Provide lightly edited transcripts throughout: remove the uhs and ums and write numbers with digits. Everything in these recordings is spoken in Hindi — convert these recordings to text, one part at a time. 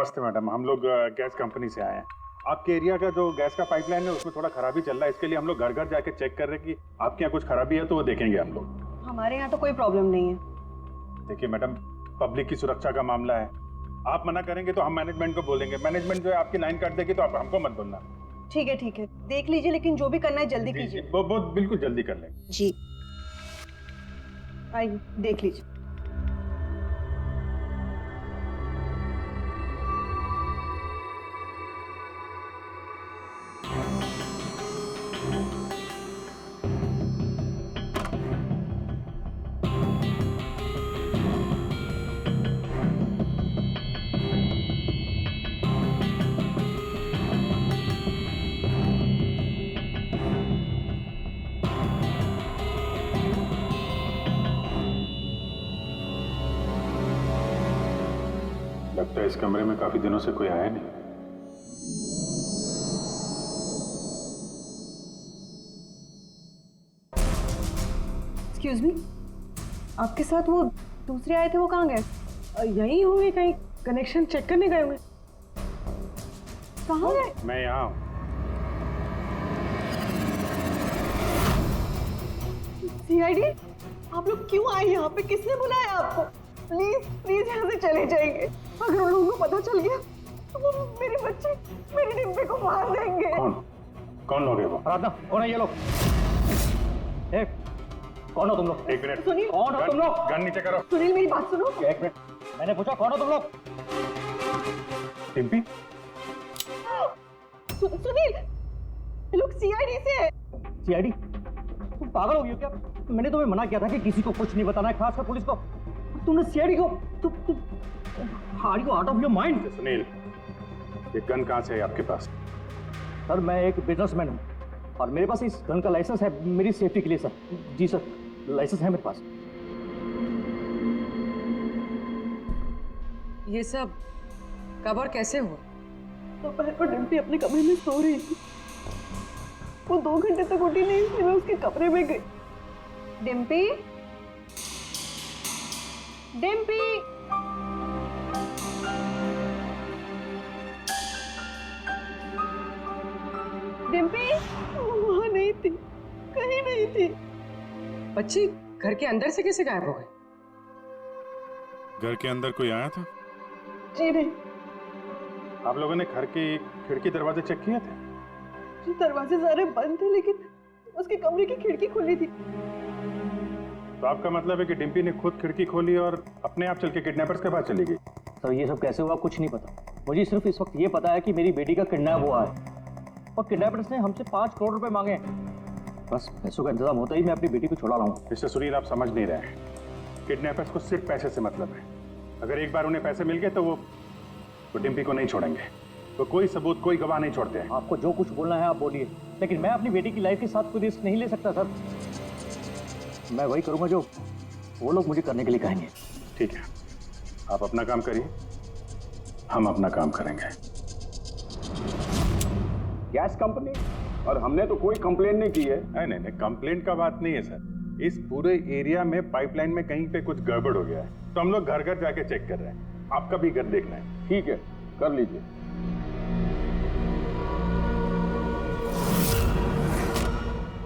नमस्ते मैडम, हम लोग गैस कंपनी से आए हैं। आपके एरिया का जो गैस का पाइपलाइन है उसमें थोड़ा खराबी चल रहा है, इसके लिए हम लोग घर घर जाके चेक कर रहे हैं कि आपके यहाँ कुछ खराबी है तो वो देखेंगे हम लोग। हमारे यहाँ तो कोई प्रॉब्लम नहीं है। देखिए मैडम, पब्लिक की सुरक्षा का मामला है, आप मना करेंगे तो हम मैनेजमेंट को बोलेंगे, मैनेजमेंट जो है आपकी लाइन काट देगी तो आप हमको मत बोलना। ठीक है, देख लीजिए, लेकिन जो भी करना है जल्दी कीजिए। वो बिल्कुल जल्दी कर लेंगे जी, आइए देख लीजिए। लगता है इस कमरे में काफी दिनों से कोई आया नहीं। एक्सक्यूज मी, आपके साथ वो दूसरे आए थे, वो कहाँ गए? यहीं होंगे, कहीं कनेक्शन चेक करने गए होंगे। कहाँ गए? मैं यहाँ हूँ। सीआईडी, आप लोग क्यों आए यहाँ पे? किसने बुलाया आपको? प्लीज प्लीज यहाँ से चले जाएंगे। अगर उन लोगों को पता चल गया तो वो मेरे बच्चे, मेरे डिब्बे को मार देंगे। कौन लोग है वो? आराधना, कौन है ये लोग? कौन हो तुम लोग? एक मिनट, सुनील, कौन हो तुम लोग? गन नीचे करो। सुनील मेरी बात सुनो। एक मिनट, मैंने पूछा कौन हो तुम लोग? टिम्पी, सुनील, ये लोग सीआईडी से है। सीआईडी? तुम पागल हो गई हो क्या? मैंने तुम्हें मना किया था कि किसी को कुछ नहीं बताना है, खासकर पुलिस को। तुमने सीआईडी को are you out of your mind? Sunil, ये गन कहाँ से है आपके पास? सर, मैं एक बिजनेसमैन हूँ और मेरे पास इस गन का लाइसेंस है, मेरी सेफ्टी के लिए सर। जी सर, लाइसेंस है मेरे पास। ये सब कब और कैसे हुआ? दोपहर को डिम्पी अपने कमरे में सो रही थी। वो 2 घंटे तक उठी नहीं, इसलिए मैं उसके कमरे में गई। डिम्पी, डिम्पी, डिम्पी वहां नहीं थी, कहीं नहीं थी। बच्ची घर के अंदर से कैसे गायब हो गई? घर के अंदर कोई आया था? जी नहीं। आप लोगों ने घर की खिड़की दरवाजे चेक किए थे? जी, दरवाजे सारे बंद थे, लेकिन उसके कमरे की खिड़की खुली थी। तो आपका मतलब है कि डिम्पी ने खुद खिड़की खोली और अपने आप चल के किडनैपर्स के पास चली गई? सर, ये सब कैसे हुआ कुछ नहीं पता। मुझे सिर्फ इस वक्त ये पता है कि मेरी बेटी का किडनैप हुआ है और किडनैपर्स ने हमसे 5 करोड़ रुपए मांगे हैं। बस पैसों का इंतजाम होता ही मैं अपनी बेटी को छुड़ा रहा हूँ। मिस्टर सुनील, आप समझ नहीं रहे हैं। किडनैपर्स को सिर्फ पैसे से मतलब है। अगर एक बार उन्हें पैसे मिल गए तो वो डिम्पी को नहीं छोड़ेंगे। तो कोई सबूत, कोई गवाह नहीं छोड़ते हैं। आपको जो कुछ बोलना है आप बोलिए, लेकिन मैं अपनी बेटी की लाइफ के साथ कोई रिस्क नहीं ले सकता सर। मैं वही करूंगा जो वो लोग मुझे करने के लिए कहेंगे। ठीक है, आप अपना काम करिए, हम अपना काम करेंगे। Gas company? और हमने तो कोई कंप्लेन नहीं की है। नहीं, कंप्लेंट का बात नहीं है सर। इस पूरे एरिया में पाइपलाइन में कहीं पे कुछ गड़बड़ हो गया है, तो हम लोग घर घर जाके चेक कर रहे हैं। आपका भी घर देखना है। ठीक है, कर लीजिए।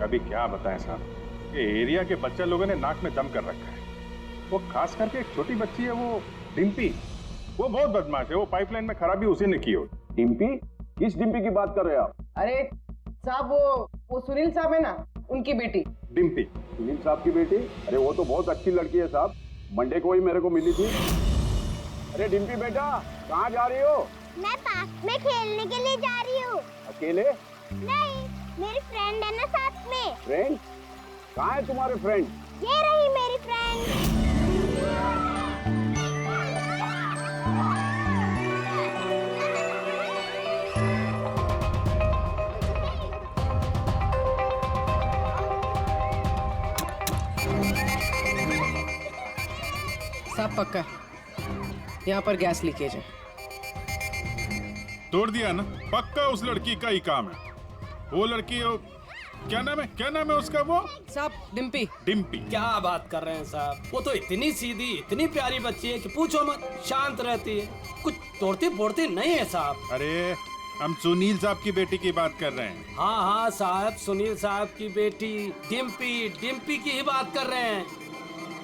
अभी क्या बताएं साहब, ये एरिया के बच्चे लोगों ने नाक में दम कर रखा है। वो खास करके एक छोटी बच्ची है, वो डिम्पी, वो बहुत बदमाश है। वो पाइपलाइन में खराबी उसी ने की हो। डिम्पी? किस डिम्पी की बात कर रहे हैं आप? अरे साहब, वो सुनील साहब है ना, उनकी बेटी। डिम्पी? सुनील साहब की बेटी? अरे वो तो बहुत अच्छी लड़की है साहब, मंडे को ही मेरे को मिली थी। अरे डिम्पी बेटा, कहाँ जा रही हो? मैं पार्क में खेलने के लिए जा रही हूँ। अकेले? नहीं, मेरी फ्रेंड है ना साथ में। फ्रेंड? कहाँ है तुम्हारे फ्रेंड? ये रही मेरी फ्रेंड। साहब पक्का यहाँ पर गैस लीकेज है। तोड़ दिया ना, पक्का उस लड़की का ही काम है। वो लड़की क्या नाम है उसका वो? साहब डिम्पी। डिम्पी। क्या बात कर रहे हैं साहब, वो तो इतनी सीधी इतनी प्यारी बच्ची है कि पूछो मत, शांत रहती है, कुछ तोड़ती फोड़ती नहीं है साहब। अरे हम सुनील साहब की बेटी की बात कर रहे हैं। हाँ साहब, सुनील साहब की बेटी डिम्पी की ही बात कर रहे हैं।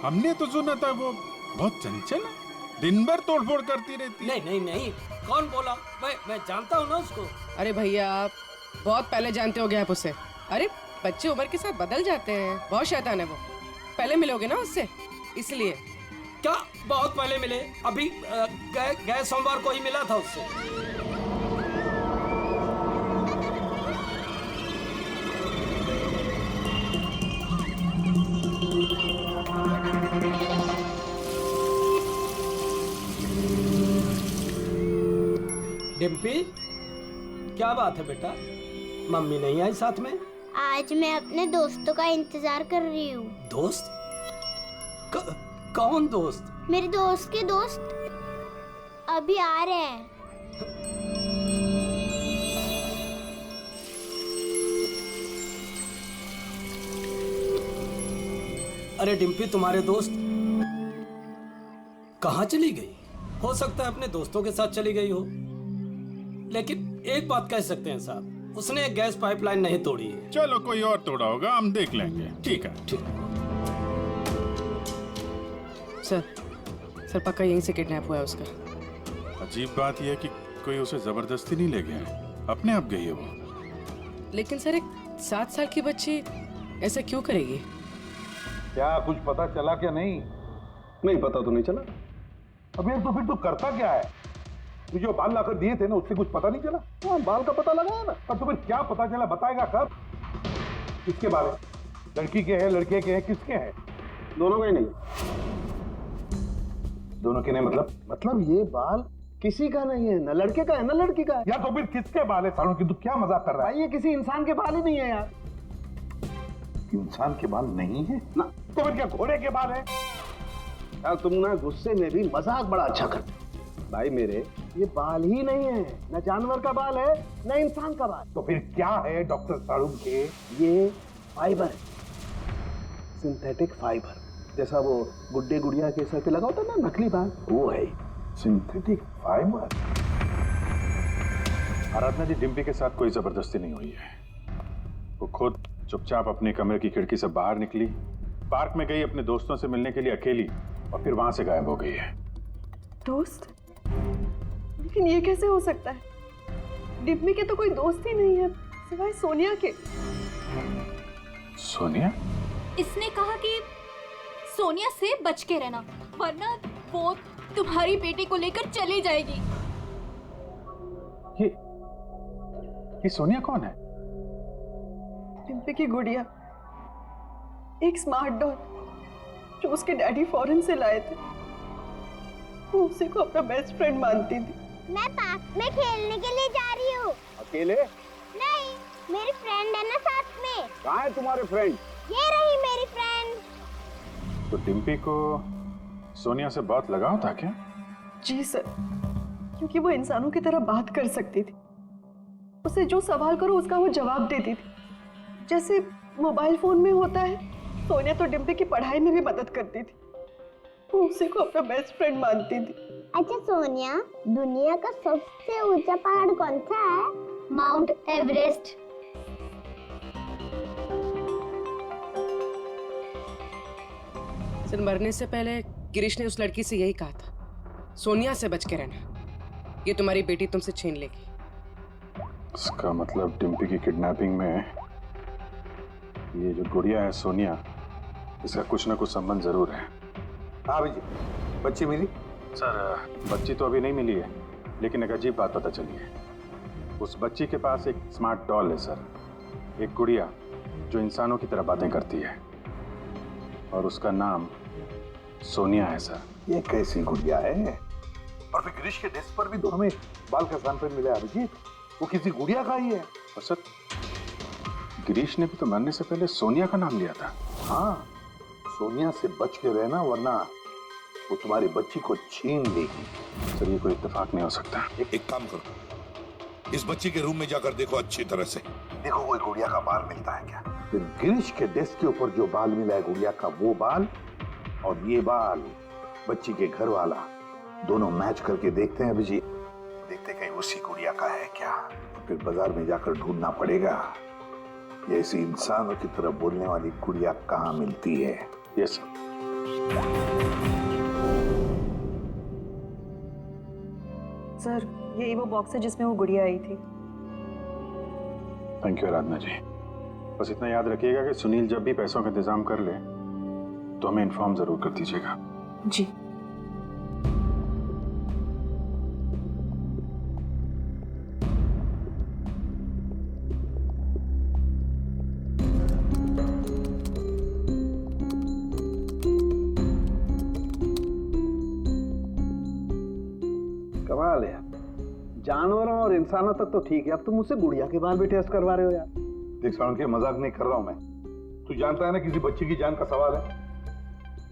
हमने तो सुना था वो बहुत चंचल है, दिन भर तोड़फोड़ करती रहती है। नहीं, कौन बोला? मैं जानता हूँ ना उसको। अरे भैया आप बहुत पहले जानते हो आप उसे। अरे बच्चे उम्र के साथ बदल जाते हैं, बहुत शैतान है वो। पहले मिलोगे ना उससे, इसलिए। क्या बहुत पहले मिले? अभी गए सोमवार को ही मिला था उससे। डिम्पी, क्या बात है बेटा, मम्मी नहीं आई साथ में? आज मैं अपने दोस्तों का इंतजार कर रही हूँ। दोस्त? कौन दोस्त? मेरे दोस्त के दोस्त अभी आ रहे हैं। अरे डिम्पी, तुम्हारे दोस्त कहाँ चली गई? हो सकता है अपने दोस्तों के साथ चली गई हो, लेकिन एक बात कह सकते हैं साहब, उसने गैस पाइपलाइन नहीं तोड़ी है। चलो कोई और तोड़ा होगा, हम देख लेंगे। ठीक है। सर पक्का यहीं से किडनैप हुआ है उसका। अजीब बात यह है कि कोई उसे जबरदस्ती नहीं ले गया है, अपने आप गई है वो। लेकिन सर एक 7 साल की बच्ची ऐसा क्यों करेगी? क्या कुछ पता चला क्या? नहीं पता तो नहीं चला। अबे तो फिर तू करता क्या है? तू जो बाल लाकर दिए थे ना, उससे कुछ पता नहीं चला? हाँ, बाल का पता लगाया ना। अब तो फिर क्या पता चला, बताएगा कब? किसके बाल है? लड़की के हैं, लड़के के हैं, किसके हैं? दोनों का ही नहीं। दोनों के नहीं मतलब ये बाल किसी का नहीं है, न लड़के का है न लड़की का है। या तो फिर किसके बाल है? सालों की तू क्या मजाक कर रहा है? भाई ये किसी इंसान के बाल ही नहीं है यार। इंसान के बाल नहीं है ना। तो फिर क्या घोड़े के बाल है? यार तुम ना गुस्से में भी मजाक बड़ा अच्छा करते। भाई मेरे ये बाल ही नहीं है, न जानवर का बाल है न इंसान का बाल। तो फिर क्या है डॉक्टर साड़ू के? ये फाइबर है, सिंथेटिक फाइबर। जैसा वो गुड्डे गुड़िया के सर पे लगा होता ना नकली बाल, वो है सिंथेटिक फाइबर। आराधना जी, डिम्पी के साथ कोई जबरदस्ती नहीं हुई है। वो खुद चुपचाप अपने कमरे की खिड़की से बाहर निकली, पार्क में गई, अपने दोस्तों से मिलने के लिए अकेली, और फिर वहां से गायब हो गई है। दोस्त? लेकिन ये कैसे हो सकता है? डिम्पी के तो कोई दोस्त ही नहीं है सिवाय सोनिया के। सोनिया? इसने कहा कि सोनिया से बच के रहना, वरना वो तुम्हारी बेटी को लेकर चली जाएगी। ये सोनिया कौन है? डिम्पी की गुड़िया, एक स्मार्ट डॉल जो उसके डैडी फॉरेन से लाए थे। वो उसी को अपना बेस्ट फ्रेंड मानती थी। मैं पार्क में खेलने के लिए जा रही हूँ। अकेले? नहीं, मेरी फ्रेंड है ना साथ में। कहाँ है तुम्हारे फ्रेंड? ये रही मेरी फ्रेंड। तो डिम्पी को सोनिया से बहुत लगाव था क्या? जी सर, क्योंकि वो इंसानों की तरह बात कर सकती थी। उसे जो सवाल करो उसका वो जवाब देती थी, जैसे मोबाइल फोन में होता है। सोनिया तो डिम्पी की पढ़ाई में भी मदद करती थी। वो उसी को अपना बेस्ट फ्रेंड मानती थी। अच्छा सोनिया, दुनिया का सबसे ऊंचा पहाड़ कौन सा है? Mount Everest. सर मरने से पहले गिरीश ने उस लड़की से यही कहा था, सोनिया से बच के रहना, ये तुम्हारी बेटी तुमसे छीन लेगी। इसका मतलब डिम्पी की किडनैपिंग में ये जो गुड़िया है सोनिया, इसका कुछ ना कुछ संबंध जरूर है। हाँ जी, बच्ची मिली? सर बच्ची तो अभी नहीं मिली है, लेकिन एक अजीब बात पता चली है। उस बच्ची के पास एक स्मार्ट डॉल है सर, एक गुड़िया जो इंसानों की तरह बातें करती है, और उसका नाम सोनिया है सर। ये कैसी गुड़िया है? और फिर गिरीश के डेस्क पर भी तो हमें बाल का सैंपल मिला है अभिजीत, वो किसी गुड़िया का ही है। और सर गिरीश ने भी तो मरने से पहले सोनिया का नाम लिया था। हाँ, सोनिया से बच के रहना, वरना वो तुम्हारी बच्ची को छीन लेगी। सर ये कोई इत्तेफाक नहीं हो सकता। एक काम करो, इस बच्ची के रूम में जाकर देखो अच्छी तरह से। देखो कोई गुड़िया का बाल मिलता है क्या। दिन गिरीश के डेस्क के ऊपर जो बाल मिला है गुड़िया का, वो बाल और ये बाल बच्ची के घर वाला, दोनों मैच करके देखते हैं अभिजीत। देखते कहीं उसी गुड़िया का है क्या, फिर बाजार में जाकर ढूंढना पड़ेगा ये ऐसी इंसानों की तरह बोलने वाली गुड़िया कहाँ मिलती है। Yes sir. सर यही वो बॉक्स है जिसमें वो गुड़िया आई थी। थैंक यू आराधना जी। बस इतना याद रखिएगा कि सुनील जब भी पैसों का इंतजाम कर ले तो हमें इन्फॉर्म जरूर कर दीजिएगा। जी। कमाल है यार, जानवरों और इंसानों तक तो ठीक है, अब तुम मुझसे गुड़िया के बाल भी टेस्ट करवा रहे हो यार। देख सारण के मजाक नहीं कर रहा हूं मैं, तू जानता है ना किसी बच्ची की जान का सवाल है।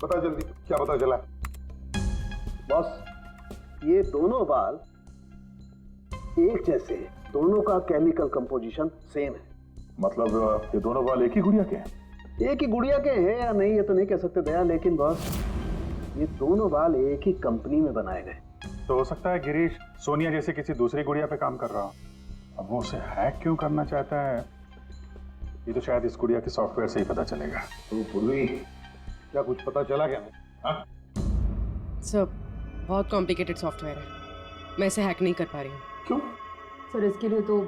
बता जल्दी क्या पता चला। बॉस ये दोनों बाल एक जैसे हैं, दोनों का केमिकल कंपोजिशन सेम है। मतलब ये दोनों बाल एक ही गुड़िया के हैं? एक ही गुड़िया के हैं या नहीं ये तो नहीं कह सकते दया, लेकिन बॉस ये दोनों बाल एक ही कंपनी में बनाए गए। तो हो सकता है गिरीश सोनिया जैसे किसी दूसरी गुड़िया पे काम कर रहा हो। अब वो उसे हैक क्यों करना चाहता है, ये तो शायद इस गुड़िया के सॉफ्टवेयर से ही पता चलेगा। तो पूर्वी क्या कुछ पता चला क्या? हाँ? सर बहुत कॉम्प्लिकेटेड सॉफ्टवेयर है, मैं इसे हैक नहीं कर पा रही हूँ। क्यों? सर इसके लिए तो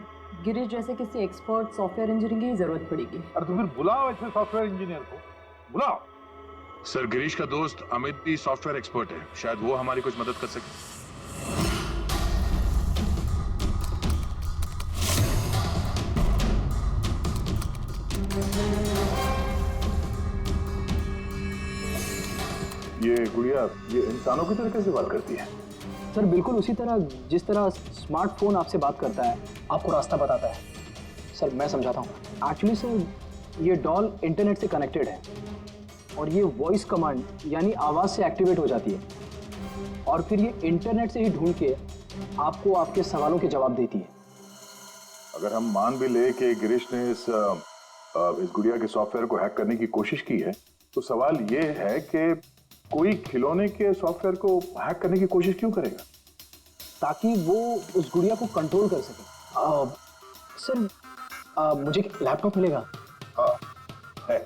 गिरीश जैसे किसी एक्सपर्ट सॉफ्टवेयर इंजीनियर की जरूरत पड़ेगी। अरे तो फिर बुलाओ ऐसे सॉफ्टवेयर इंजीनियर को, बुलाओ। सर गिरीश का दोस्त अमित भी सॉफ्टवेयर एक्सपर्ट है, शायद वो हमारी कुछ मदद कर सके। ये गुड़िया ये इंसानों की तरह कैसे बात करती है? सर बिल्कुल उसी तरह जिस तरह स्मार्टफोन आपसे बात करता है, आपको रास्ता बताता है। सर मैं समझाता हूँ। एक्चुअली सर ये डॉल इंटरनेट से कनेक्टेड है और ये वॉइस कमांड यानी आवाज़ से एक्टिवेट हो जाती है और फिर ये इंटरनेट से ही ढूंढ के आपको आपके सवालों के जवाब देती है। अगर हम मान भी ले कि गिरीश ने इस गुड़िया के सॉफ्टवेयर को हैक करने की कोशिश की है, तो सवाल ये है कि कोई खिलौने के सॉफ्टवेयर को हैक करने की कोशिश क्यों करेगा? ताकि वो उस गुड़िया को कंट्रोल कर सके। सर मुझे लैपटॉप मिलेगा? है।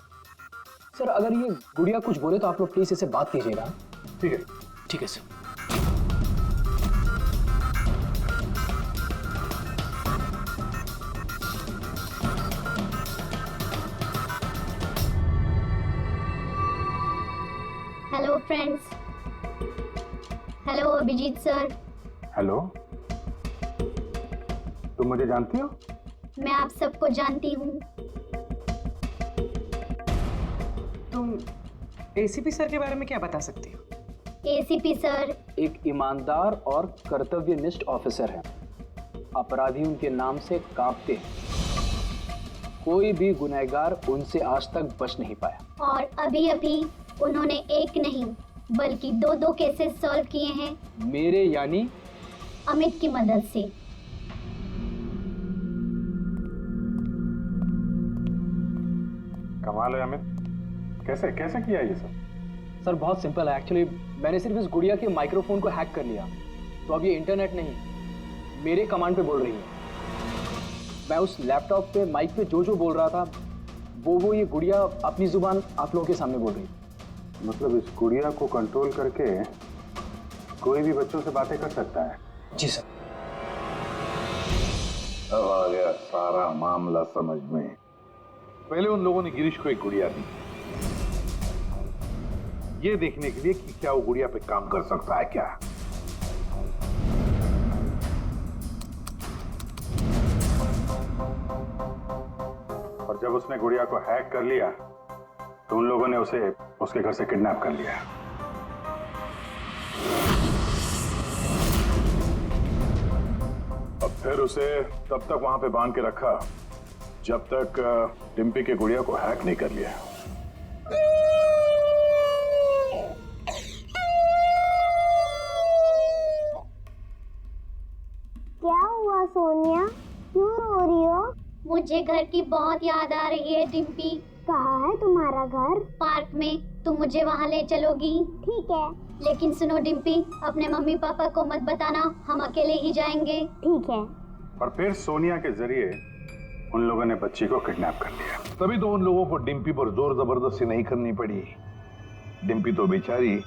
सर अगर ये गुड़िया कुछ बोले तो आप लोग प्लीज इसे बात कीजिएगा। ठीक है। ठीक है sir. Hello friends. Hello Abhijeet sir. Hello, तुम मुझे जानती हो? मैं आप सबको जानती हूँ। तुम एसीपी सर के बारे में क्या बता सकती हो? एसीपी सर एक ईमानदार और कर्तव्यनिष्ठ ऑफिसर है। अपराधी उनके नाम से कांपते हैं। कोई भी गुनहगार उनसे आज तक बच नहीं पाया। और अभी अभी उन्होंने एक नहीं बल्कि दो केसेस सॉल्व किए हैं मेरे यानी अमित की मदद से। कमाल है अमित, कैसे कैसे किया ये सब? सर बहुत सिंपल है। एक्चुअली मैंने सिर्फ इस गुड़िया के माइक्रोफोन को हैक कर लिया, तो अब ये इंटरनेट नहीं मेरे कमांड पे बोल रही है। मैं उस लैपटॉप पे माइक पे जो बोल रहा था वो ये गुड़िया अपनी जुबान आप लोगों के सामने बोल रही है। मतलब इस गुड़िया को कंट्रोल करके कोई भी बच्चों से बातें कर सकता है? जी सर। अब आ गया सारा मामला समझ में। पहले उन लोगों ने गिरीश को एक गुड़िया दी, ये देखने के लिए कि क्या वो गुड़िया पे काम कर सकता है क्या। और जब उसने गुड़िया को हैक कर लिया तो उन लोगों ने उसे उसके घर से किडनैप कर लिया। अब फिर उसे तब तक वहां पे बांध के रखा जब तक डिम्पी के गुड़िया को हैक नहीं कर लिया। क्या हुआ सोनिया, क्यों रो रही हो? मुझे घर की बहुत याद आ रही है डिम्पी। कहाँ है तुम्हारा घर? पार्क में। तुम मुझे वहाँ ले चलोगी? ठीक है। लेकिन सुनो डिम्पी, अपने मम्मी पापा को मत बताना, हम अकेले ही जाएंगे। ठीक है। और फिर सोनिया के जरिए उन लोगों ने बच्ची को किडनैप कर लिया। तभी तो उन लोगों को डिम्पी पर जोर जबरदस्ती नहीं करनी पड़ी। डिम्पी तो बेचारी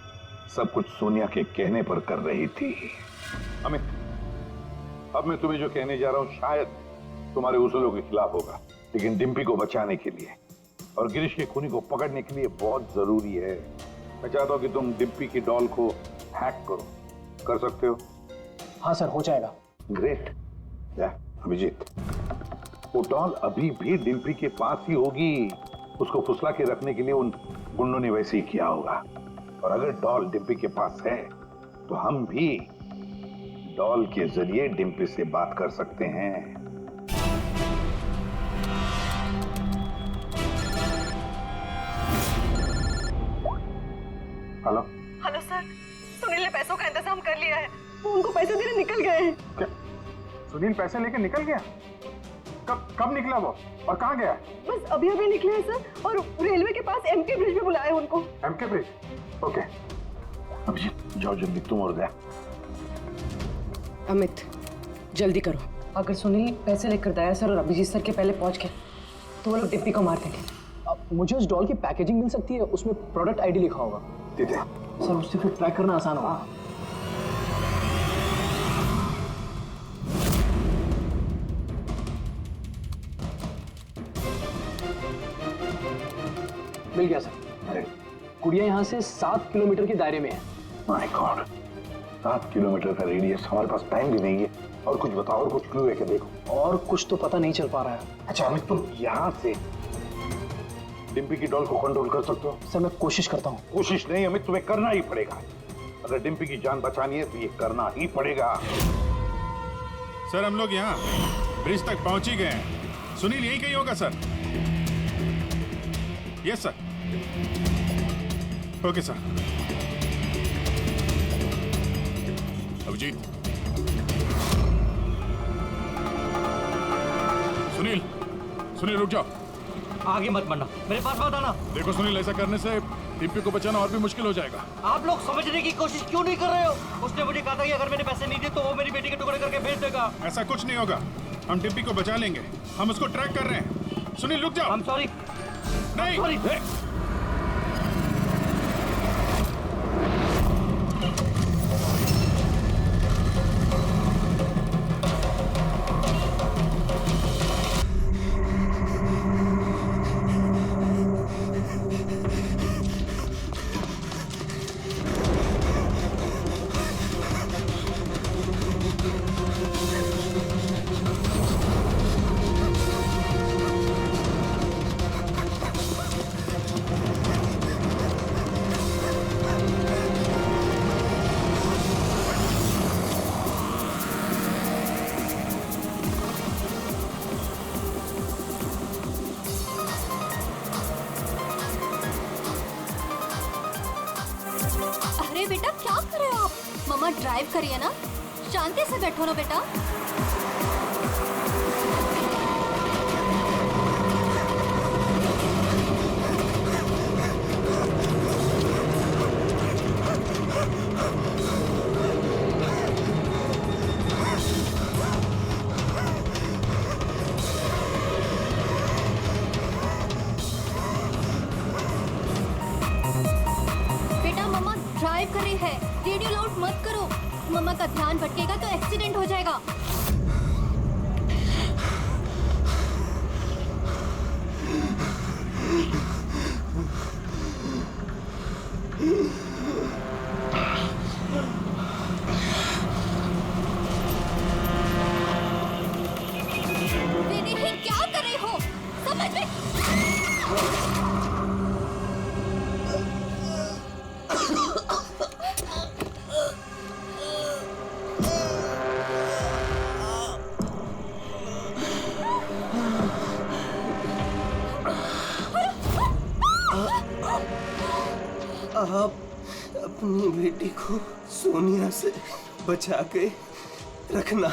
सब कुछ सोनिया के कहने पर कर रही थी। अमित, अब मैं तुम्हें जो कहने जा रहा हूं शायद तुम्हारे उसूलों के खिलाफ होगा, लेकिन डिम्पी को बचाने के लिए और गिरीश के खूनी को पकड़ने के लिए बहुत जरूरी है। मैं चाहता हूं कि तुम डिम्पी की डॉल को हैक करो। कर सकते हो? हाँ सर, हो जाएगा। ग्रेट। अभिजीत, वो डॉल अभी भी डिम्पी के पास ही होगी। उसको फुसला के रखने के लिए उन गुंडों ने वैसे ही किया होगा। और अगर डॉल डिम्पी के पास है तो हम भी डॉल के जरिए डिम्पी से बात कर सकते हैं। हेलो हेलो सर, सुनील ने पैसों का इंतजाम कर लिया है। वो उनको पैसे देने निकल गए हैं। क्या सुनील पैसे लेके निकल गया? कब निकला वो और कहाँ गया? बस अभी अभी निकले हैं सर, और रेलवे के पास एमके ब्रिज पे बुलाया उनको। MK bridge? ओके। अभिजीत जाओ जल्दी, तुम और दया। अमित जल्दी करो। अगर सुनील पैसे लेकर दया सर और अभिजीत सर के पहले पहुंच गए तो वो लोग डिम्पी को मार देंगे। मुझे उस डॉल की पैकेजिंग मिल सकती है, उसमें प्रोडक्ट आईडी लिखा होगा। दीदी सर उससे फिर ट्रैक करना आसान होगा। मिल गया सर। कुड़िया यहाँ से 7 किलोमीटर के दायरे में है। माय गॉड, 7 किलोमीटर का रेडियस। हमारे पास टाइम भी नहीं है। और कुछ बताओ, और कुछ क्लू है क्या? देखो और कुछ तो पता नहीं चल पा रहा है। अच्छा अमित, तुम यहाँ से डिम्पी की डॉल को कंट्रोल कर सकते हो? सर मैं कोशिश करता हूँ। कोशिश नहीं अमित, तुम्हें करना ही पड़ेगा। अगर डिम्पी की जान बचानी है तो ये करना ही पड़ेगा। सर हम लोग यहाँ ब्रिज तक पहुंच ही गए हैं। सुनील यहीं कहीं होगा sir. Yes sir. Okay sir. Abhijeet, Sunil रुक जाओ। आगे मत बढ़ना, मेरे पास मत आना। देखो सुनील, ऐसा करने से डिम्पी को बचाना और भी मुश्किल हो जाएगा। आप लोग समझने की कोशिश क्यों नहीं कर रहे हो? उसने मुझे कहा था कि अगर मैंने पैसे नहीं दिए तो वो मेरी बेटी के टुकड़े करके भेज देगा। ऐसा कुछ नहीं होगा, हम डिम्पी को बचा लेंगे। हम उसको ट्रैक कर रहे हैं। सुनील रुक जाओ। I'm sorry. नहीं I'm sorry. अरे बेटा क्या कर रहे हो आप? मम्मा ड्राइव करिए ना, शांति से बैठो ना बेटा। बेटा मम्मा ड्राइव कर रही है, रेडियो लाउड मत करो। मम्मा का ध्यान भटकेगा तो एक्सीडेंट हो जाएगा। दीदी क्या कर रही हो? समझ में आप अपनी बेटी को सोनिया से बचा के रखना।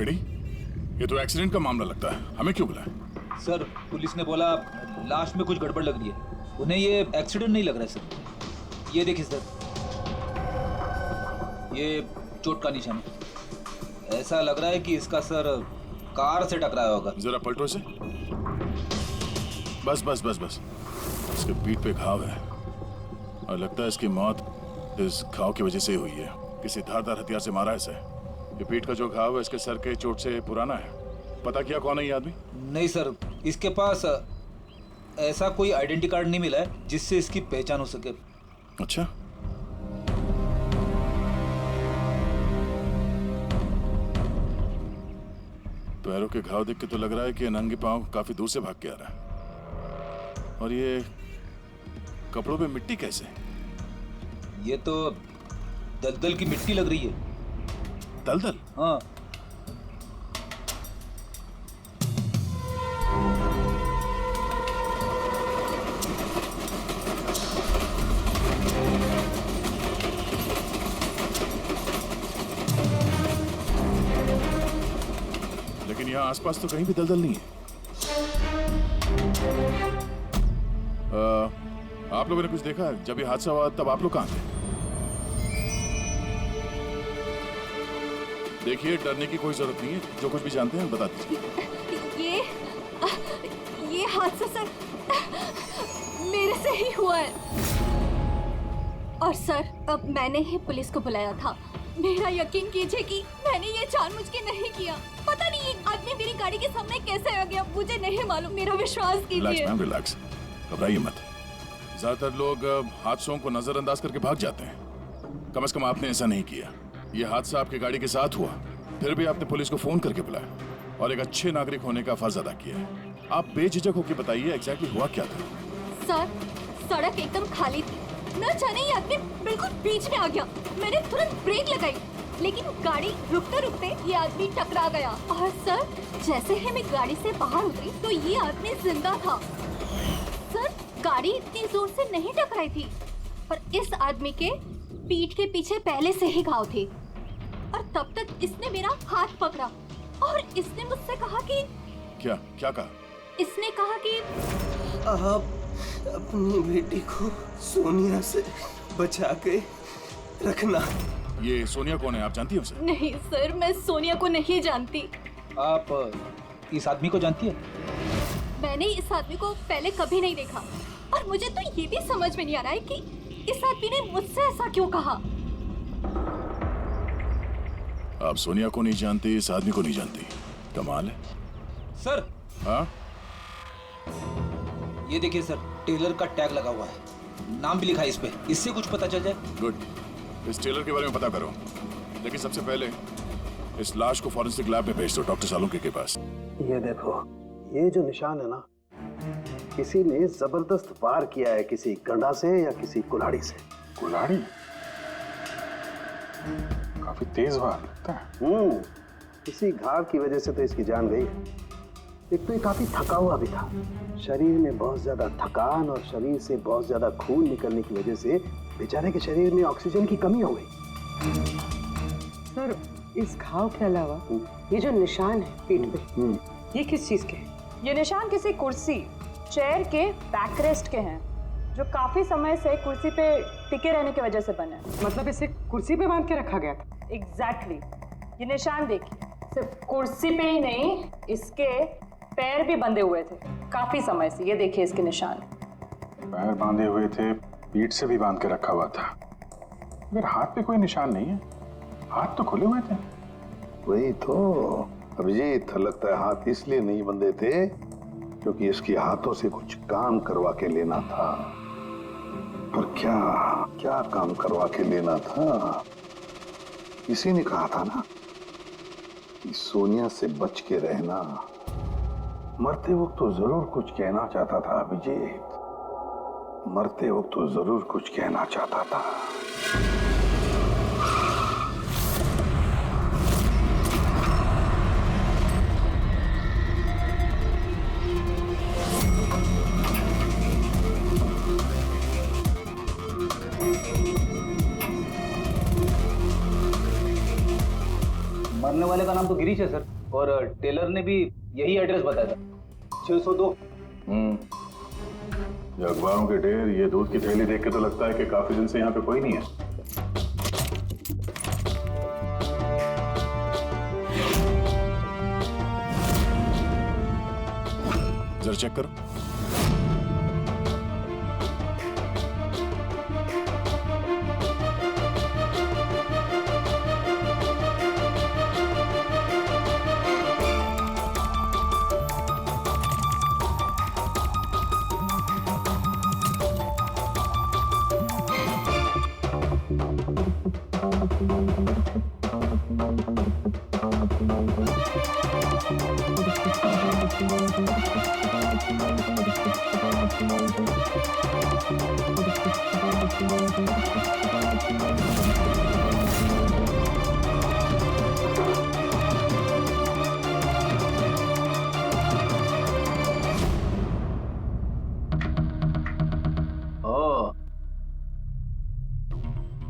बेटी, ये तो एक्सीडेंट का मामला लगता है, हमें क्यों बुलाया? सर पुलिस ने बोला लाश में कुछ गड़बड़ लग रही है, उन्हें ये एक्सीडेंट नहीं लग रहा है सर। ये देखिए सर, ये चोट का निशान है। ऐसा लग रहा है कि इसका सर कार से टकराया होगा। जरा पलटो से। बस बस बस बस, इसके पीठ पे घाव है और लगता है इसकी मौत इस घाव की वजह से हुई है। किसी धारदार हथियार से मारा है इसे। ये पीठ का जो घाव है इसके सर के चोट से पुराना है। पता किया कौन है ये आदमी? नहीं सर, इसके पास ऐसा कोई आइडेंटिटी कार्ड नहीं मिला है जिससे इसकी पहचान हो सके। अच्छा, पैरों के घाव देख के तो लग रहा है कि नंगे पांव काफी दूर से भाग के आ रहा है। और ये कपड़ों पे मिट्टी कैसे? ये तो दलदल की मिट्टी लग रही है। दलदल? हाँ। लेकिन यहाँ आसपास तो कहीं भी दलदल नहीं है। आप लोगों ने कुछ देखा है? जब ये हादसा हुआ तब आप लोग कहाँ थे? देखिए, डरने की कोई जरूरत नहीं है। जो कुछ भी जानते हैं बता दीजिए। ये हादसा सर मेरे से ही हुआ है। और सर, अब मैंने ही पुलिस को बुलाया था। मेरा यकीन कीजिए कि मैंने ये जानबूझ के नहीं किया। पता नहीं ये आदमी मेरी गाड़ी के सामने कैसे आ गया, मुझे नहीं मालूम। मेरा विश्वास कीजिए। रिलैक्स मैम, रिलैक्स, घबराइए मत। ज्यादातर लोग हादसों को नजरअंदाज करके भाग जाते हैं। कम से कम आपने ऐसा नहीं किया। ये हादसा आपकी गाड़ी के साथ हुआ, फिर भी आपने पुलिस को फोन करके बुलाया और एक अच्छे नागरिक होने का फर्ज अदा किया है। आप बेझिझक होकर बताइए एग्जैक्टली हुआ क्या था। सर, सड़क एकदम खाली थी। न जाने ये आदमी बिल्कुल बीच में आ गया। मैंने तुरंत ब्रेक लगाई, लेकिन गाड़ी रुकते रुकते ये आदमी टकरा गया। और सर, जैसे ही मैं गाड़ी से बाहर उतरी तो ये आदमी जिंदा था। सर, गाड़ी इतनी जोर से नहीं टकराई थी और इस आदमी के पीठ के पीछे पहले से ही घाव थे। और तब तक इसने मेरा हाथ पकड़ा और इसने मुझसे कहा कि क्या क्या कहा? इसने कहा कि आप अपनी बेटी को सोनिया से बचा के रखना। ये सोनिया कौन है, आप जानती हैं उसे? नहीं सर, मैं सोनिया को नहीं जानती। आप इस आदमी को जानती है? मैंने इस आदमी को पहले कभी नहीं देखा और मुझे तो ये भी समझ में नहीं आ रहा है कि इस आदमी ने मुझसे ऐसा क्यों कहा। आप सोनिया को नहीं जानती, इस आदमी को नहीं जानती, कमाल है। सर, हाँ, ये देखिए सर, टेलर का टैग लगा हुआ है, नाम भी लिखा है इस पे। इससे कुछ पता चल जाए। गुड, इस टेलर के बारे में पता करो, लेकिन सबसे पहले इस लाश को फॉरेंसिक लैब में भेज दो डॉक्टर सालुंके के पास। ये देखो, ये जो निशान है ना, किसी ने जबरदस्त वार किया है, किसी गंडा से या किसी कुल्हाड़ी से। कुल्हाड़ी? काफी तेज वार लगता है। इसी घाव की वजह से तो इसकी जान गई है। एक तो ये काफी थका हुआ भी था, शरीर में बहुत ज्यादा थकान और शरीर से बहुत ज्यादा खून निकलने की वजह से बेचारे के शरीर में ऑक्सीजन की कमी हो गई। सर, इस घाव के अलावा ये जो निशान है पीठ पे, ये किस चीज के हैं? ये निशान किसी कुर्सी, चेयर के बैकरेस्ट के हैं, जो काफी समय से कुर्सी पे टिके रहने की वजह से बने हैं। मतलब इसे कुर्सी पे बांध के रखा गया था? एग्जैक्टली। ये निशान देखिए, सिर्फ कुर्सी पे ही नहीं, इसके पैर भी बंधे हुए थे काफी समय से। ये देखिए इसके निशान। पैर बांधे हुए थे, पीठ से भी बांध के रखा हुआ था, मगर हाथ पे कोई निशान नहीं है। हाथ तो खुले हुए थे। वही तो अभिजीत, लगता है हाथ इसलिए नहीं बंधे थे क्योंकि इसके हाथों से कुछ काम करवा के लेना था। पर क्या क्या काम करवा के लेना था? इसी ने कहा था ना कि सोनिया से बच के रहना। मरते वक्त तो जरूर कुछ कहना चाहता था अभिजीत, मरते वक्त तो जरूर कुछ कहना चाहता था। मरने वाले का नाम तो गिरीश है सर, और टेलर ने भी यही एड्रेस बताया था, 602। ये अखबारों के ढेर, ये दूध की थैली देख के तो लगता है कि काफी दिन से यहाँ पे कोई नहीं है। जरा चेक करो।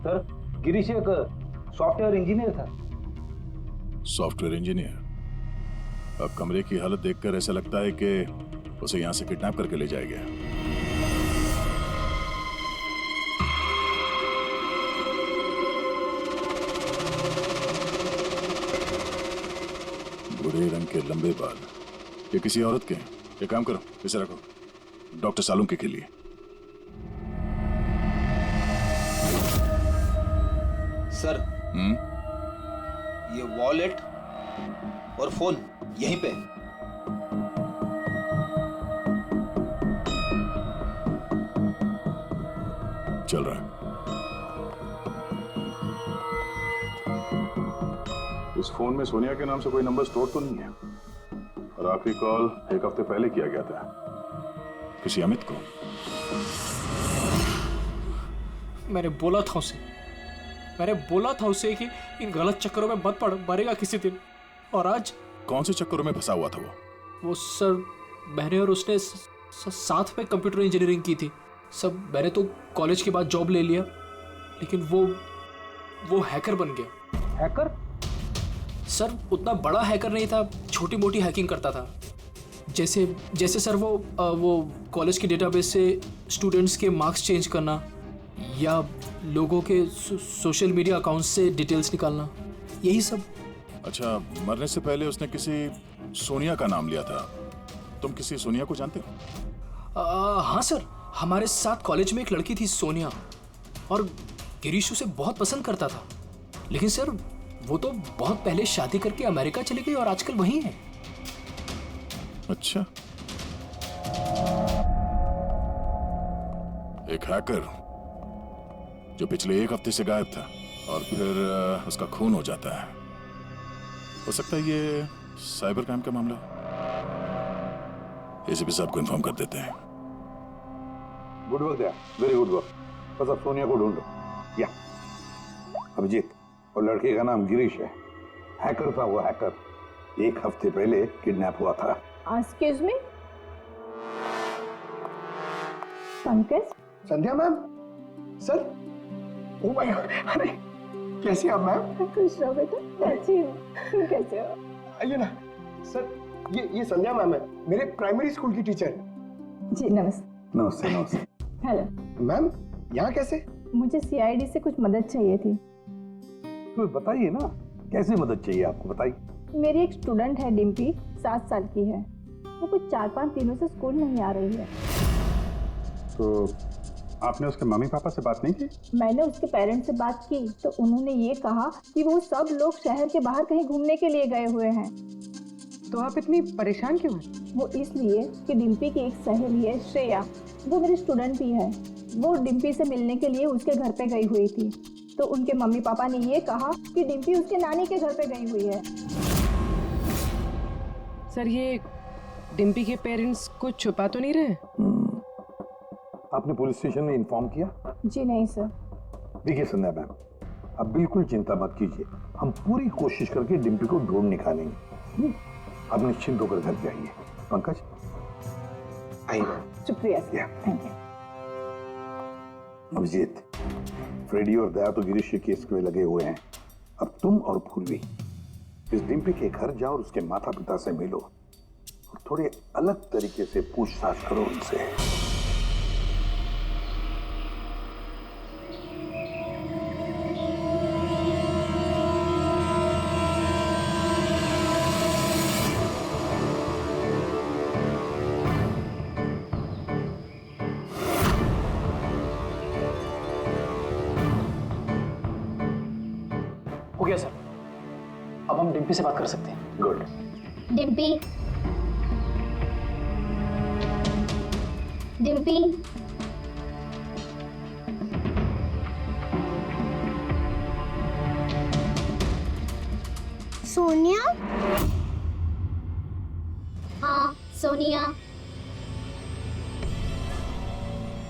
सर गिरीश एक सॉफ्टवेयर इंजीनियर था। Software engineer. अब कमरे की हालत देखकर ऐसा लगता है कि उसे यहां से किडनैप करके ले जाया गया। भूरे रंग के लंबे बाल, ये किसी औरत के हैं। ये काम करो, इसे रखो डॉक्टर सालुंके के लिए। सर ये वॉलेट और फोन यहीं पे। चल रहा है। इस फोन में सोनिया के नाम से कोई नंबर स्टोर तो नहीं है, और आखिरी कॉल एक हफ्ते पहले किया गया था किसी अमित को। मैंने बोला था उसे कि इन गलत चक्करों में मत पड़, मरेगा किसी दिन। और आज कौन से चक्करों में फंसा हुआ था वो सर, मैंने और उसने साथ में कंप्यूटर इंजीनियरिंग की थी सब। मैंने तो कॉलेज के बाद जॉब ले लिया, लेकिन वो हैकर बन गया। हैकर? सर उतना बड़ा हैकर नहीं था, छोटी मोटी हैकिंग करता था। जैसे सर वो कॉलेज के डेटाबेस से स्टूडेंट्स के मार्क्स चेंज करना, या लोगों के सोशल मीडिया अकाउंट्स से डिटेल्स निकालना, यही सब। अच्छा, मरने से पहले उसने किसी सोनिया का नाम लिया था। तुम किसी सोनिया को जानते हो? हाँ सर, हमारे साथ कॉलेज में एक लड़की थी सोनिया, और गिरीश उसे बहुत पसंद करता था। लेकिन सर वो तो बहुत पहले शादी करके अमेरिका चली गई और आजकल वहीं है। अच्छा, एक हैकर जो पिछले एक हफ्ते से गायब था और फिर उसका खून हो जाता है। हो सकता है ये साइबर क्राइम का मामला। एसीपी साहब को इन्फॉर्म कर देते हैं। Good work there, very good work. बस अब सोनिया को ढूंढो। या अभिजीत, और लड़के का नाम गिरीश है। हैकर था वो, हैकर। एक हफ्ते पहले किडनैप हुआ था। Excuse me, Pankaj. Sandhya ma'am, sir. Oh my God, अरे कैसे आप मैम? खुश रहो बेटा, अच्छी हो। तुम कैसे हो? आइए ना सर। ये संध्या मैम है, मेरे प्राइमरी स्कूल की टीचर। जी नमस्ते। नमस्ते नमस्ते। हेलो मैम, यहाँ कैसे? मुझे सीआईडी से कुछ मदद चाहिए थी। तो बताइए ना, कैसे मदद चाहिए आपको, बताइए। मेरी एक स्टूडेंट है डिम्पी, 7 साल की है। वो कुछ 4-5 दिनों से स्कूल नहीं आ रही है। तो आपने उसके मम्मी पापा से बात नहीं की? मैंने उसके पेरेंट्स से बात की तो उन्होंने ये कहा कि वो सब लोग शहर के बाहर कहीं घूमने के लिए गए हुए हैं। तो आप इतनी परेशान क्यों हैं? वो इसलिए कि डिम्पी की एक सहेली है श्रेया, वो मेरी स्टूडेंट भी है। वो डिम्पी से मिलने के लिए उसके घर पे गई हुई थी, तो उनके मम्मी पापा ने ये कहा कि डिम्पी उसके नानी के घर पे गई हुई है। सर ये डिम्पी के पेरेंट्स कुछ छुपा तो नहीं रहे? आपने पुलिस स्टेशन में इन्फॉर्म किया? जी नहीं सर। देखिए संध्या मैम, आप बिल्कुल चिंता मत कीजिए। हम पूरी कोशिश करके डिम्पी को ढूंढ निकालेंगे। आप निश्चिंत होकर घर जाइए। पंकज आइए। शुक्रिया। Thank you. अभिजीत, फ्रेडी और दया तो गिरीश के केस में लगे हुए हैं। अब तुम और पूर्वी इस डिम्पी के घर जाओ और उसके माता पिता से मिलो और थोड़े अलग तरीके से पूछताछ करो उनसे। हो गया सर, अब हम डिम्पी से बात कर सकते हैं। गुड। डिम्पी, डिम्पी, सोनिया? हाँ सोनिया।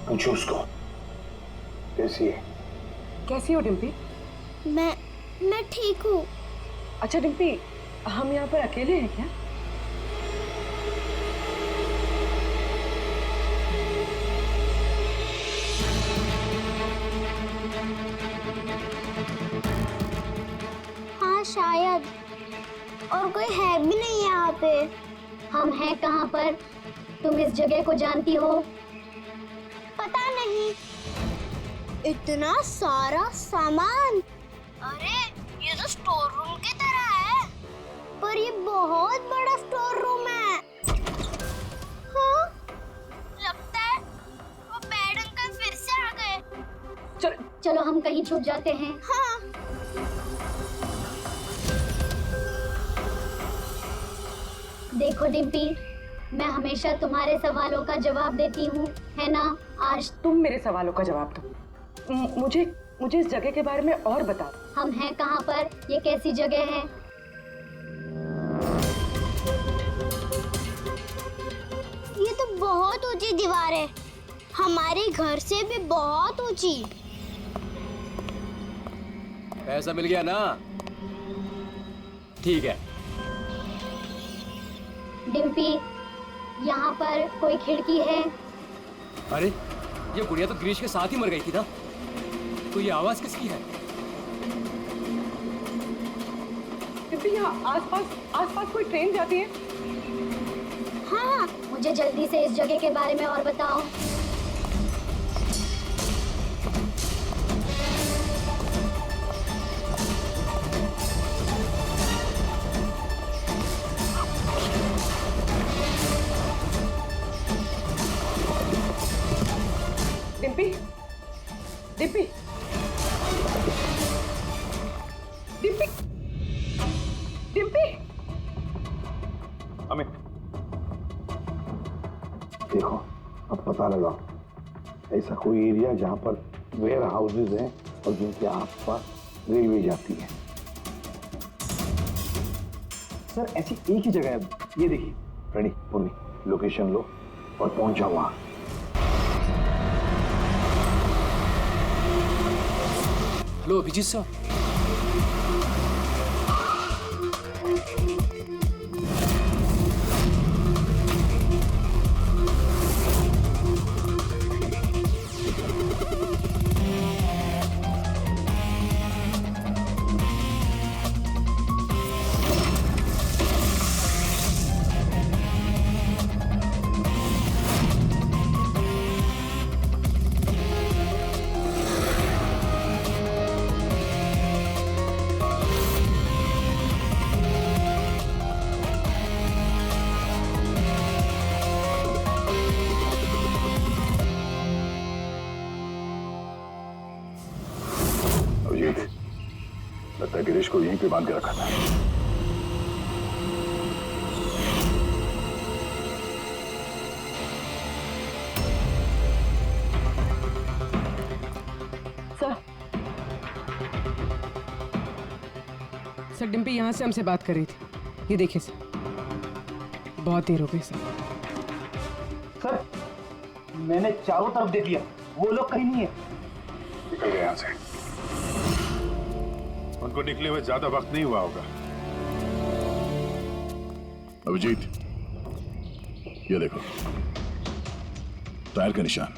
पूछो उसको कैसी है। कैसी हो डिम्पी? मैं ठीक हूँ। अच्छा डिम्पी, हम यहाँ पर अकेले हैं क्या? हाँ शायद, और कोई है भी नहीं यहाँ पे। हम हैं कहाँ पर? तुम इस जगह को जानती हो? पता नहीं। इतना सारा सामान। अरे ये तो स्टोर रूम की तरह है, पर ये बहुत बड़ा स्टोर रूम है। हाँ, लगता है वो बैड अंकल फिर से आ गए। चलो हम कहीं छुप जाते हैं। हाँ। देखो डिम्पी, मैं हमेशा तुम्हारे सवालों का जवाब देती हूँ, है ना? आज तुम मेरे सवालों का जवाब दो। मुझे इस जगह के बारे में और बताओ। हम हैं कहाँ पर? ये कैसी जगह है? ये तो बहुत ऊंची दीवार है, हमारे घर से भी बहुत ऊंची। पैसा मिल गया ना? ठीक है। डिम्पी, यहाँ पर कोई खिड़की है? अरे ये गुड़िया तो गिरीश के साथ ही मर गई थी ना, तो ये आवाज किसकी है? डिम्पी, यहाँ आसपास कोई ट्रेन जाती है? हाँ, मुझे जल्दी से इस जगह के बारे में और बताओ। डिम्पी, डिम्पी, डिम्पी, डिम्पी। अमित, देखो अब पता लगाओ ऐसा कोई एरिया जहां पर वेयर हाउसेज हैं और जिनके आसपास रेलवे जाती है। सर ऐसी एक ही जगह है, ये देखिए। रेडी पुन्नी, लोकेशन लो और पहुंच जाओ वहां। लो अभिजीत सर। लगता है गिरीश को यहीं पे बांध के रखा था। सर डिम्पी यहाँ से हमसे बात कर रही थी। ये देखिए सर, बहुत देर हो गई सर। सर मैंने चारों तरफ देख लिया, वो लोग कहीं नहीं है। निकल गए यहाँ से। उनको निकले हुए ज्यादा वक्त नहीं हुआ होगा। अभिजीत, ये देखो टायर का निशान,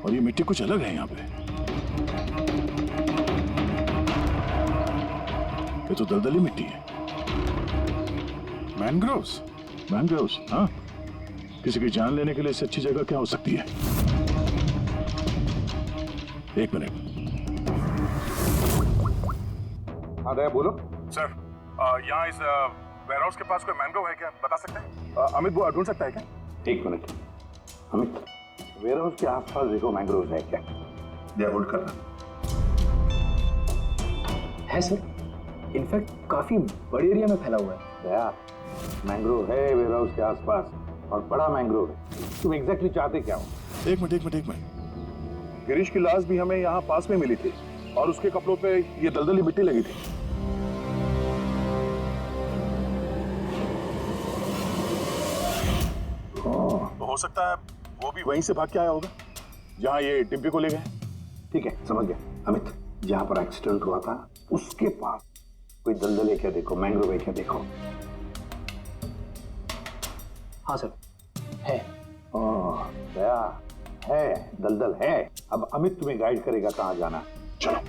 और ये मिट्टी कुछ अलग है यहाँ पे। ये तो दलदली मिट्टी है। मैनग्रोव्स। मैनग्रोव्स, हाँ। किसी की जान लेने के लिए इससे अच्छी जगह क्या हो सकती है? एक मिनट। हाँ दया बोलो। सर, यहाँ इस वेयरहाउस के पास कोई मैंग्रोव है क्या? बता सकते हैं? अमित वो ढूंढ सकता है क्या? एक मिनट अमित, वेयरहाउस के आसपास देखो मैंग्रोव है क्या? दया होल्ड करना। है सर, इनफैक्ट काफी बड़े एरिया में फैला हुआ है। दया, मैंग्रोव है वेयरहाउस के आसपास और बड़ा मैंग्रोव है। तुम एग्जैक्टली चाहते क्या हो? एक मिनट। गिरीश की लाश भी हमें यहाँ पास में मिली थी और उसके कपड़ों पे ये दलदली मिट्टी लगी थी। तो हो सकता है वो भी वहीं से भाग के आया होगा जहाँ ये डिम्पी को ले गए। ठीक है, समझ गया अमित। जहाँ पर एक्सीडेंट हुआ था उसके पास कोई दलदल है क्या देखो, मैंग्रोव है क्या देखो। हाँ सर, है। दया, है दलदल है। अब अमित तुम्हें गाइड करेगा कहाँ जाना। चलो।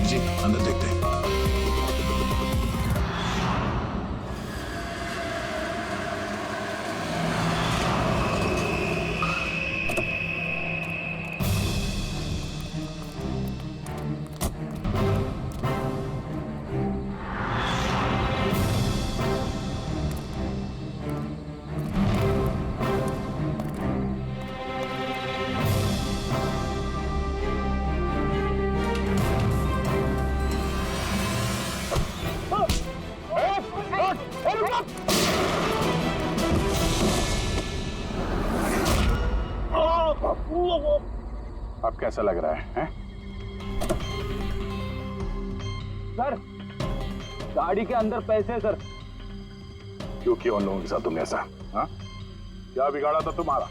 जी अंदर देखते हैं। अब कैसा लग रहा है? सर, गाड़ी के अंदर पैसे सर। क्यों किया उन लोगों के साथ तुमने ऐसा? हाँ? क्या बिगाड़ा था तुम्हारा?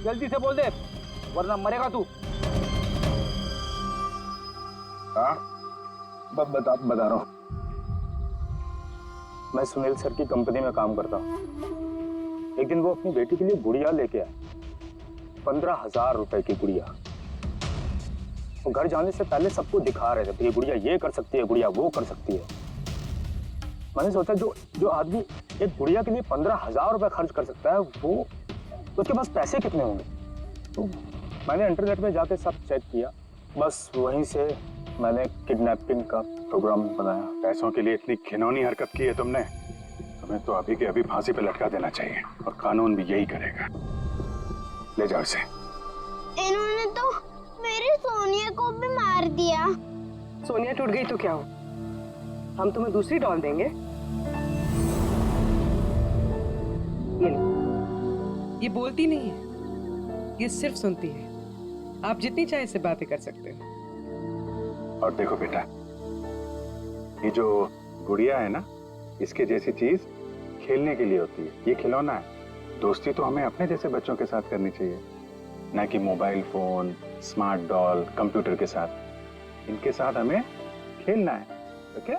जल्दी से बोल दे वरना मरेगा तू। हाँ? बता रहा हूँ। मैं सुनील सर की कंपनी में काम करता हूँ। एक दिन वो अपनी बेटी के लिए गुड़िया लेके आए, 15,000 रुपए की गुड़िया। वो घर जाने से पहले सबको दिखा रहे थे, ये गुड़िया ये कर सकती है, गुड़िया वो कर सकती है। मैंने सोचा जो आदमी एक गुड़िया के लिए 15,000 रुपए खर्च कर सकता है, वो उसके पास पैसे कितने होंगे? तो मैंने इंटरनेट में जाके सब चेक किया, बस वहीं से मैंने किडनैपिंग का प्रोग्राम बनाया। पैसों के लिए इतनी घिनौनी हरकत की है तुमने, तुम्हें तो अभी के अभी फांसी पे लटका देना चाहिए और कानून भी यही करेगा। ले जाओ इसे। इन्होंने तो मेरी सोनिया को भी मार दिया। सोनिया टूट गई तो क्या हो, हम तुम्हें दूसरी डॉल देंगे। ये लो। ये बोलती नहीं है, ये सिर्फ सुनती है। आप जितनी चाहे इससे बातें कर सकते हो। और देखो बेटा, ये जो गुड़िया है ना, इसके जैसी चीज खेलने के लिए होती है, ये खिलौना है। दोस्ती तो हमें अपने जैसे बच्चों के साथ करनी चाहिए, ना कि mobile phone, smart doll, computer के साथ। इनके साथ हमें खेलना है, ओके?